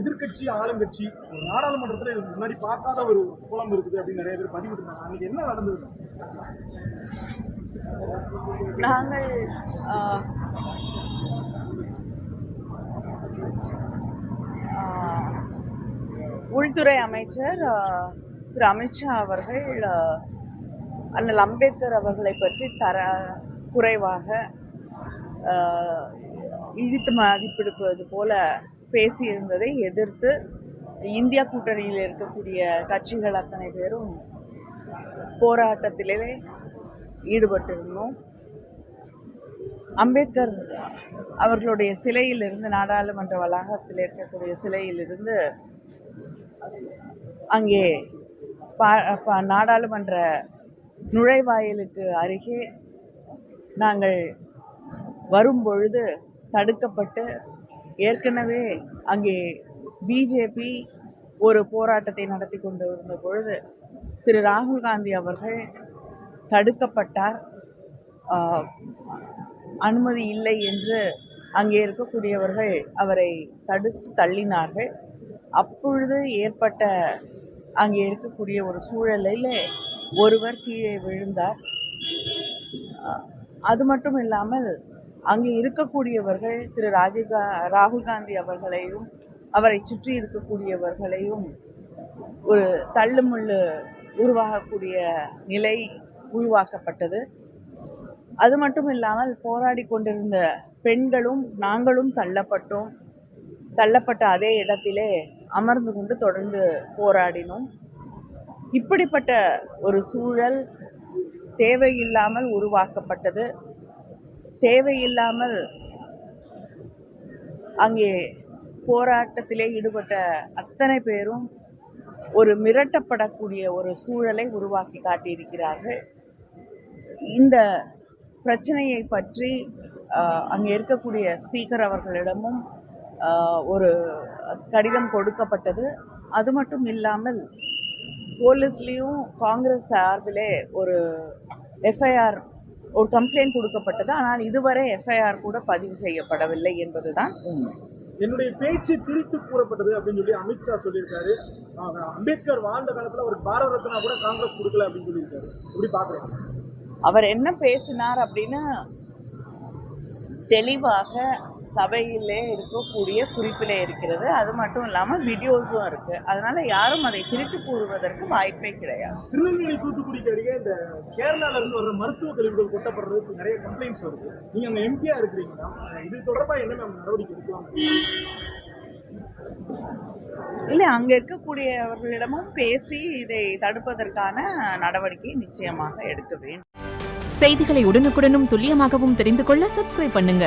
எதிர்கட்சி ஆளுங்கட்சி நாடாளுமன்றத்தில் இதுக்கு முன்னாடி பார்க்காத ஒரு குளம் இருக்குது அப்படின்னு நிறைய பேர் பதிவிட்டுருந்தாங்க. அன்னைக்கு என்ன நடந்தது? நாங்கள் உள்துறை அமைச்சர் திரு அமித்ஷா அவர்கள் அண்ணல் அம்பேத்கர் அவர்களை பற்றி குறைவாக இழுத்து மதிப்பிடுவது போல பேசியிருந்ததை எதிர்த்து இந்தியா கூட்டணியில் இருக்கக்கூடிய கட்சிகள் அத்தனை பேரும் போராட்டத்திலே ஈடுபட்டிருந்தோம். அம்பேத்கர் அவர்களுடைய சிலையிலிருந்து, நாடாளுமன்ற வளாகத்தில் இருக்கக்கூடிய சிலையிலிருந்து அங்கே நாடாளுமன்ற நுழைவாயிலுக்கு அருகே நாங்கள் வரும்பொழுது தடுக்கப்பட்டு, ஏற்கனவே அங்கே பிஜேபி ஒரு போராட்டத்தை நடத்தி கொண்டு இருந்த பொழுது திரு ராகுல் காந்தி அவர்கள் தடுக்கப்பட்டார். அனுமதி இல்லை என்று அங்கே இருக்கக்கூடியவர்கள் அவரை தடுத்து தள்ளினார்கள். அப்பொழுது ஏற்பட்ட அங்கே இருக்கக்கூடிய ஒரு சூழலில் ஒருவர் கீழே விழுந்தார். அது மட்டும் இல்லாமல் அங்கே இருக்கக்கூடியவர்கள் திரு ராகுல் காந்தி அவர்களையும் அவரை சுற்றி இருக்கக்கூடியவர்களையும் ஒரு தள்ளுமுள்ளு உருவாகக்கூடிய நிலை உருவாக்கப்பட்டது. அது மட்டும் இல்லாமல் போராடி கொண்டிருந்த பெண்களும் நாங்களும் தள்ளப்பட்டோம். தள்ளப்பட்ட அதே இடத்திலே அமர்ந்து கொண்டு தொடர்ந்து போராடினோம். இப்படிப்பட்ட ஒரு சூழல் தேவையில்லாமல் உருவாக்கப்பட்டது. தேவையில்லாமல் அங்கே போராட்டத்திலே ஈடுபட்ட அத்தனை பேரும் ஒரு மிரட்டப்படக்கூடிய ஒரு சூழலை உருவாக்கி காட்டியிருக்கிறார்கள். இந்த பிரச்சனையை பற்றி அங்கே இருக்கக்கூடிய ஸ்பீக்கர் அவர்களிடமும் ஒரு கடிதம் கொடுக்கப்பட்டது. அது மட்டும் இல்லாமல் போலீஸ்லேயும் காங்கிரஸ் சார்பிலே ஒரு எஃப்ஐஆர், ஒரு கம்ப்ளைண்ட் கொடுக்கப்பட்டது. ஆனால் இதுவரை எஃப்ஐஆர் கூட பதிவு செய்யப்படவில்லை என்பதுதான் உண்மை. என்னுடைய பேச்சு திரித்து கூறப்பட்டது அப்படின்னு சொல்லி அமித்ஷா சொல்லியிருக்காரு. அம்பேத்கர் வாழ்ந்த காலத்துல ஒரு பாரத ரத்னா கூட காங்கிரஸ் கொடுக்கல அப்படின்னு சொல்லியிருக்காரு. எப்படி பாக்குறேன்? அவர் என்ன பேசினார் அப்படின்னு தெளிவாக சபையிலே இருக்கக்கூடிய குறிப்பிலே இருக்கிறது. அது மட்டும் இல்லாமல் வீடியோஸும் இருக்கு. அதனால யாரும் அதை பிரித்து கூறுவதற்கு வாய்ப்பே கிடையாது. திருநெல்வேலி தூத்துக்குடிக்கு அருகே இந்த கேரளால இருந்து வர்ற மருத்துவ கழிவுகள் கொட்டப்படுறதுக்கு நிறைய கம்ப்ளைண்ட்ஸ் வருது. நீங்க அங்க எம்பியா இருக்கிறீங்கன்னா இது தொடர்பா என்ன நடவடிக்கை எடுக்கலாம்? இல்லை, அங்க இருக்கக்கூடியவர்களிடமும் பேசி இதை தடுப்பதற்கான நடவடிக்கை நிச்சயமாக எடுக்க வேண்டும். செய்திகளை உடனுக்குடனும் துல்லியமாகவும் தெரிந்து கொள்ள சப்ஸ்கிரைப் பண்ணுங்க.